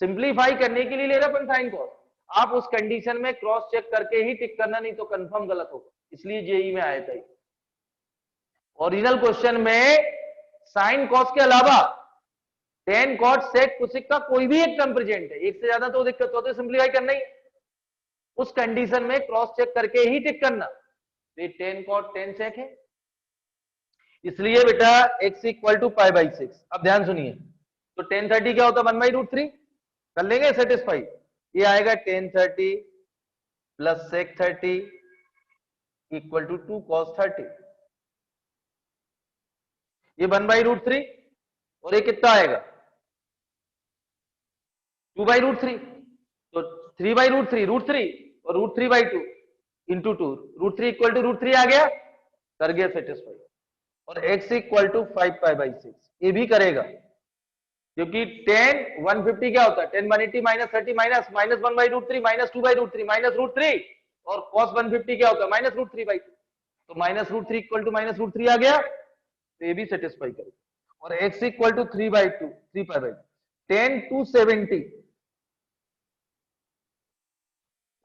सिंप्लीफाई करने के लिए ले रहे अपन साइन कॉस। आप उस कंडीशन में क्रॉस चेक करके ही टिक करना, नहीं तो कंफर्म गलत होगा, इसलिए जेई में आया था। ओरिजिनल क्वेश्चन में साइन कॉस के अलावा टेन कॉट सेक कोसेक का कोई भी एक टर्म प्रेजेंट है, एक से ज्यादा तो दिक्कत हो तो सिंप्लीफाई करना ही, उस कंडीशन में क्रॉस चेक करके ही टिक करना। तो ये टेन कॉट टेन सेक है, इसलिए बेटा x equal to pi by 6। अब ध्यान सुनिए, तो टेन 30 क्या होता है 1/√3, कर लेंगे सेटिस्फाई। ये आएगा tan 30 plus sec 30 equal to 2 cos 30, ये 1/√3 और ये कितना आएगा 2/√3, तो 3/√3 √3 और √3/2 इंटू 2, √3 इक्वल टू √3 आ गया, कर गया सेटिस्फाई। और x equal to 5 pi by 6 ये भी करेगा, क्योंकि 10 150 क्या होता है 10 180 minus 30 minus minus 1/√3 minus 2/√3 minus √3 और cos 150 क्या होता है माइनस √3/2, तो माइनस √3 इक्वल टू माइनस √3 आ गया, तो ये भी सेटिस्फाई करेगा। और x equal to 3/2 3 pi by 10 270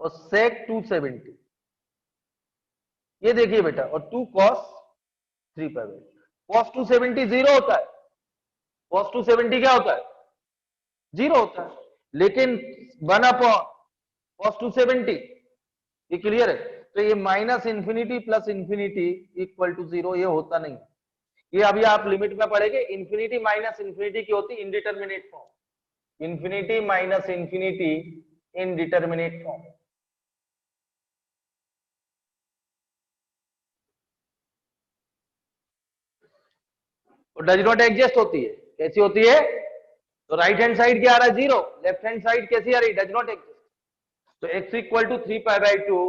और sec 270, ये देखिए बेटा, और 2 cos 3 pi by, cos 270 zero होता है, cos 270 क्या होता है जीरो होता है, लेकिन 1/cos 270 ये क्लियर है, तो ये minus infinity plus infinity equal to zero ये होता नहीं, ये अभी आप लिमिट में पढ़ेंगे। इंफिनिटी माइनस इंफिनिटी की होती indeterminate form, infinity minus infinity indeterminate form. और डज नॉट एग्जिस्ट होती है, कैसी होती है, तो राइट हैंड साइड क्या आ रहा है जीरो, लेफ्ट हैंड साइड कैसी आ रही डज नॉट एग्जिस्ट, तो x equal to 3 pi by 2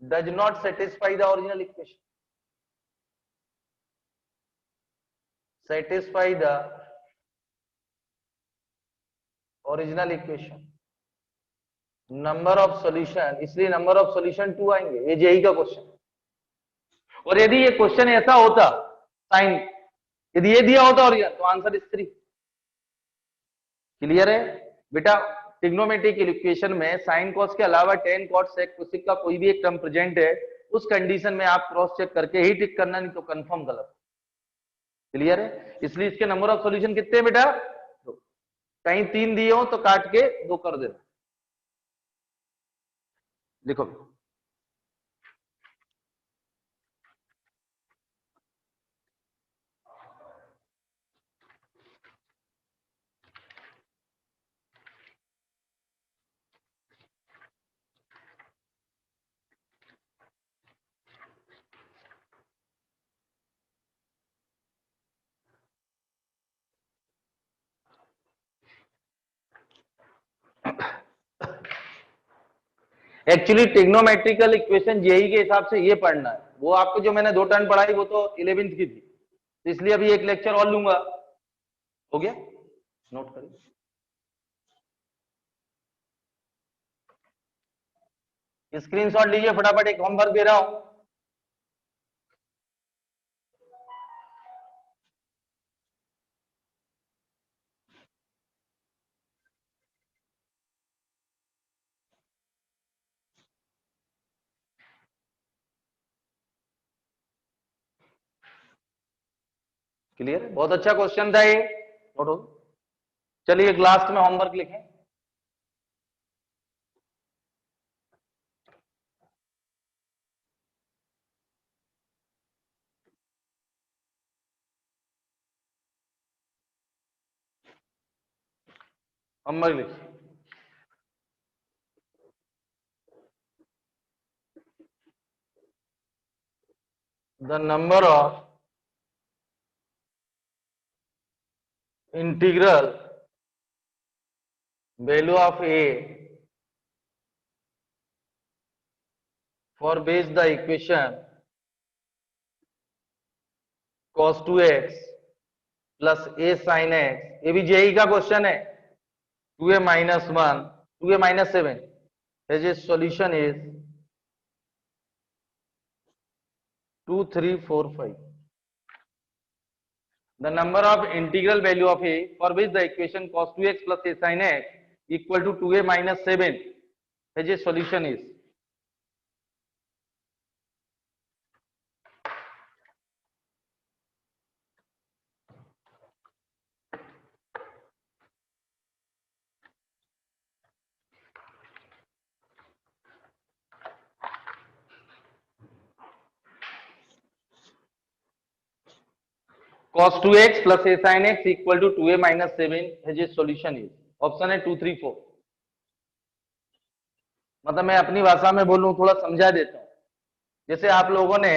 does not satisfy the original equation, satisfy the original equation, number of solution, इसलिए नंबर ऑफ सॉल्यूशन 2 आएंगे, ये जेई का क्वेश्चन। और यदि ये क्वेश्चन ऐसा होता साइन, यदि ये दिया होता ओरिजिनल तो आंसर इज 3। क्लियर है बेटा, ट्रिग्नोमेट्रिक इक्वेशन में साइन कॉस के अलावा टेन कॉट सेक कोसेक का कोई भी एक टर्म प्रेजेंट है, उस कंडीशन में आप क्रॉस चेक करके ही टिक करना, नहीं तो कंफर्म गलत। क्लियर है, इसलिए इसके नंबर ऑफ सॉल्यूशन कितने हैं बेटा, दो, कहीं 3 दिए हो तो काट के 2 कर देना। लिखो एक्चुअली ट्रिग्नोमेट्रिकल इक्वेशन जेई के हिसाब से ये पढ़ना है, वो आपको जो मैंने 2 टर्न पढ़ाई वो तो 11वीं की थी, तो इसलिए अभी एक लेक्चर और लूंगा। हो गया, नोट करिए। स्क्रीनशॉट लीजिए फटाफट, एक होमवर्क दे रहा हूं। क्लियर है, बहुत अच्छा क्वेश्चन था ये, नोट हो। चलिए लास्ट में होमवर्क लिखें। होमवर्क लिखिए, the number of integral value of a for base the equation cos 2x plus a sin x, ये भी जेई का क्वेश्चन है, 2a minus 1 2a minus 7 has a solution is 2 3 4 5। The number of integral value of a for which the equation cos 2x plus a sin x equal to 2a minus 7 has a solution is, cos 2x plus a sin x equal to 2a minus 7 है जो solution है। Option है 2, 3, 4। मतलब मैं अपनी भाषा में बोलूं, थोड़ा समझा देता हूं। जैसे आप लोगों ने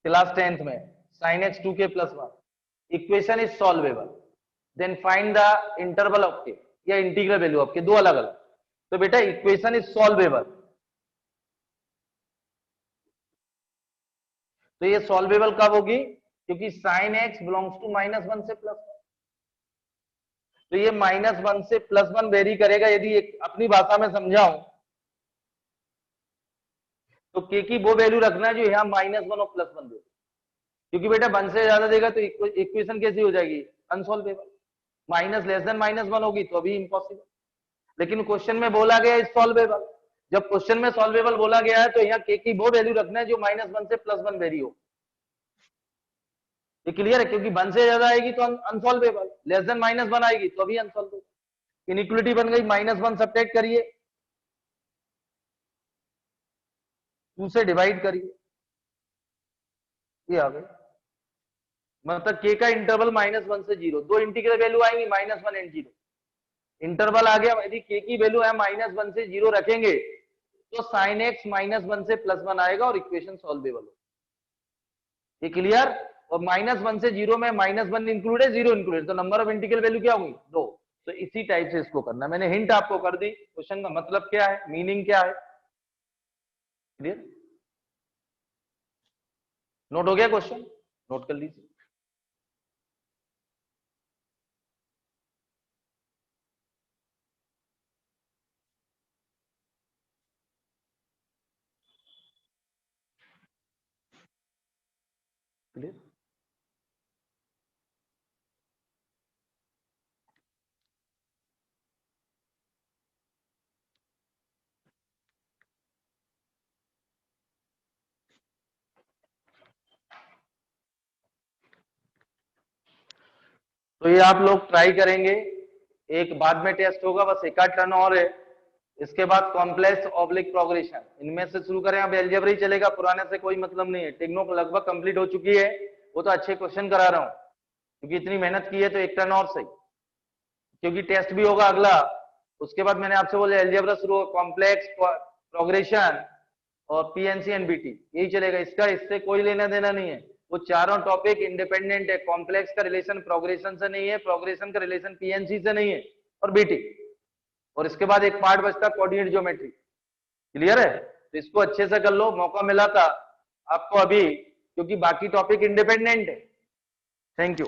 क्लास 10th में sin x 2k plus 1 equation is solvable, then find the interval of k या इंटीग्रल वैल्यू ऑफ k, दो अलग अलग। तो बेटा इक्वेशन इज सॉल्वेबल, तो ये सॉल्वेबल कब होगी? क्योंकि sin x बिलोंग्स टू -1 से +1, तो ये -1 से +1 वेरी करेगा। यदि एक अपनी भाषा में समझाऊं तो k की वो वैल्यू रखना है जो यहाँ -1 और +1 दे, क्योंकि बेटा 1 से ज्यादा देगा तो इक्वेशन कैसी हो जाएगी? अनसॉल्वेबल। -1 होगी तो भी इम्पॉसिबल। लेकिन क्वेश्चन में बोला गया इज सॉल्वेबल। जब क्वेश्चन में सॉल्वेबल बोला गया है तो यहाँ k की वो वैल्यू रखना है जो -1 से +1 वेरी हो। ये क्लियर है? क्योंकि 1 से ज्यादा आएगी तो अनसॉल्वेबल, -1 आएगी तो भी अनसॉल्वेबल। इनइक्वलिटी बन गई, -1 सब्ट्रैक्ट करिए, 2 से डिवाइड करिए, ये आ गई। मतलब k का इंटरवल -1 से 0, दो इंटीग्रल वैल्यू आएंगी -1 एंड 0। इंटरवल आ गया, यदि k की वैल्यू है -1 से 0 रखेंगे तो sin x -1 से +1 आएगा और इक्वेशन सॉल्वेबल हो। ये क्लियर? और -1 से 0 में -1 इंक्लूड है, 0 इंक्लूड है, तो नंबर ऑफ इंटीग्रल वैल्यू क्या होगी? 2। तो इसी टाइप से इसको करना। मैंने हिंट आपको कर दी, क्वेश्चन का मतलब क्या है, मीनिंग क्या है। क्लियर? नोट हो गया क्वेश्चन? नोट कर लीजिए। क्लियर? तो ये आप लोग ट्राई करेंगे, एक बाद में टेस्ट होगा, बस एक आध टर्न और है। इसके बाद कॉम्प्लेक्स ऑब्लिक प्रोग्रेशन, इनमें से शुरू करें। अब एलजेब्रा ही चलेगा, पुराने से कोई मतलब नहीं है। टिग्नो लगभग कंप्लीट हो चुकी है, वो तो अच्छे क्वेश्चन करा रहा हूं, क्योंकि इतनी मेहनत की है तो एक टर्न और सही, क्योंकि टेस्ट भी होगा अगला। उसके बाद मैंने आपसे बोला एलजेब्रा शुरू हो, कॉम्प्लेक्स प्रोग्रेशन और पीएनसी एनबीटी, यही चलेगा। इसका इससे कोई लेना देना नहीं है, वो चारों टॉपिक इंडिपेंडेंट है। कॉम्प्लेक्स का रिलेशन प्रोग्रेशन से नहीं है, प्रोग्रेशन का रिलेशन पीएनसी से नहीं है, और बीटी। और इसके बाद एक पार्ट बचता कोऑर्डिनेट ज्योमेट्री। क्लियर है? तो इसको अच्छे से कर लो, मौका मिला था आपको अभी, क्योंकि बाकी टॉपिक इंडिपेंडेंट है। Thank you.